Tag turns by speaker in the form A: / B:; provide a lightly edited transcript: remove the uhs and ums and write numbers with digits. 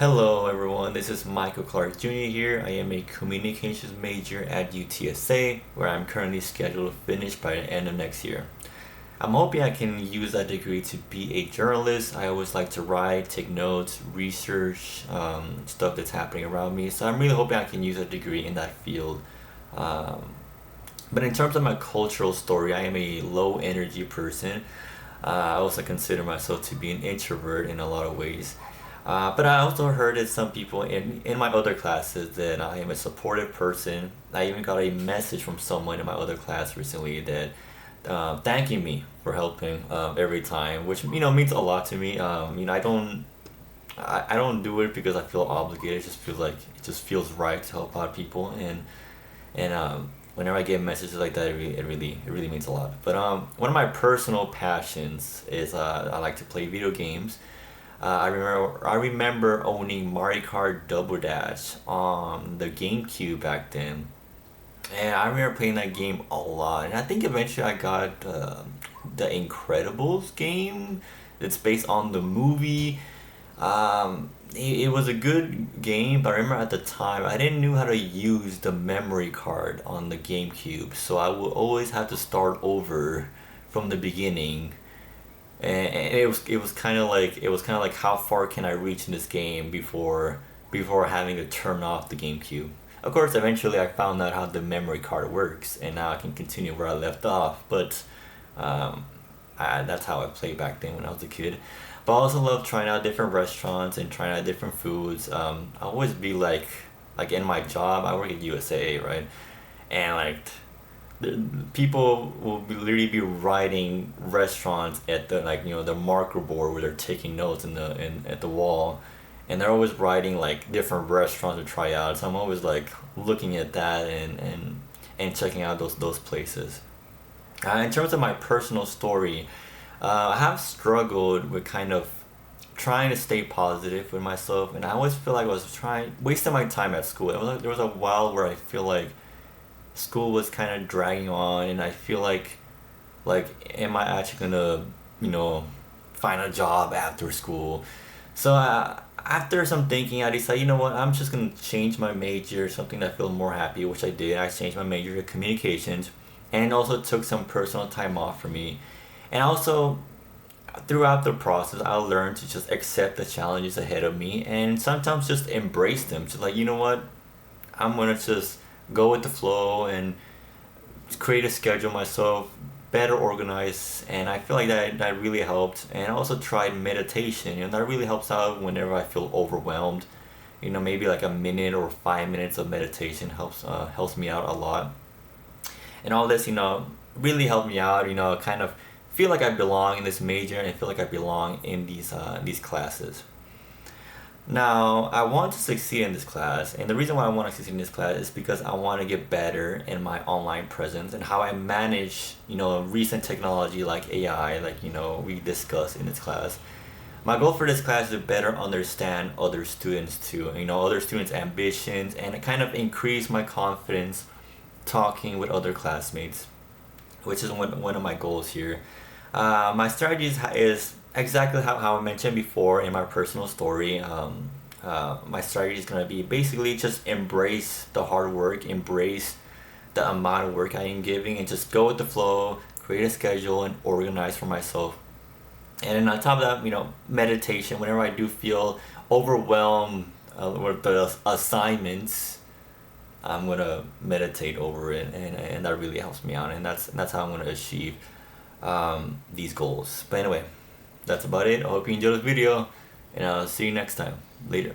A: Hello everyone, this is Michael Clark Jr. here. I am a communications major at UTSA, where I'm currently scheduled to finish by the end of next year. I'm hoping I can use that degree to be a journalist. I always like to write, take notes, research stuff that's happening around me. So I'm really hoping I can use a degree in that field. Um, but in terms of my cultural story, I am a low energy person. I also consider myself to be an introvert in a lot of ways. But I also heard that some people in my other classes that I am a supportive person. I even got a message from someone in my other class recently that thanking me for helping every time, which means a lot to me. I don't do it because I feel obligated. It just feels right to help out people, and whenever I get messages like that, it really means a lot. But one of my personal passions is I like to play video games. I remember owning Mario Kart Double Dash on the GameCube back then, and I remember playing that game a lot. And I think eventually I got the Incredibles game that's based on the movie. It was a good game, but I remember at the time I didn't know how to use the memory card on the GameCube, so I would always have to start over from the beginning. And it was kind of like how far can I reach in this game before having to turn off the GameCube. Of course, eventually I found out how the memory card works, and now I can continue where I left off. But um, that's how I played back then when I was a kid. But I also love trying out different restaurants and trying out different foods. I always be like in my job, I work at USA, right? And people will literally be writing restaurants at the marker board where they're taking notes at the wall, and they're always writing like different restaurants to try out. So I'm always like looking at that and checking out those places. In terms of my personal story, I have struggled with kind of trying to stay positive with myself, and I always feel like I was trying wasting my time at school. There was a while where I feel like school was kind of dragging on, and I feel like am I actually gonna find a job after school? So after some thinking, I decided, you know what, I'm just gonna change my major, something that I feel more happy, which I did. I changed my major to communications, and also took some personal time off for me. And also throughout the process, I learned to just accept the challenges ahead of me, and sometimes just embrace them. Just like, you know what, I'm gonna just go with the flow and create a schedule myself, better organized. And I feel like that really helped. And I also tried meditation, that really helps out whenever I feel overwhelmed. Maybe like a minute or 5 minutes of meditation helps me out a lot. And all this really helped me out, kind of feel like I belong in this major, and I feel like I belong in these classes. Now, I want to succeed in this class, and the reason why I want to succeed in this class is because I want to get better in my online presence and how I manage, recent technology like AI, we discussed in this class. My goal for this class is to better understand other students too, other students' ambitions, and kind of increase my confidence talking with other classmates, which is one of my goals here. My strategy is exactly how I mentioned before in my personal story. My strategy is going to be basically just embrace the hard work, embrace the amount of work I am giving, and just go with the flow, create a schedule, and organize for myself. And then on top of that, meditation. Whenever I do feel overwhelmed with the assignments, I'm gonna meditate over it, and that really helps me out, and that's how I'm gonna achieve these goals. But anyway, that's about it. I hope you enjoyed this video, and I'll see you next time. Later.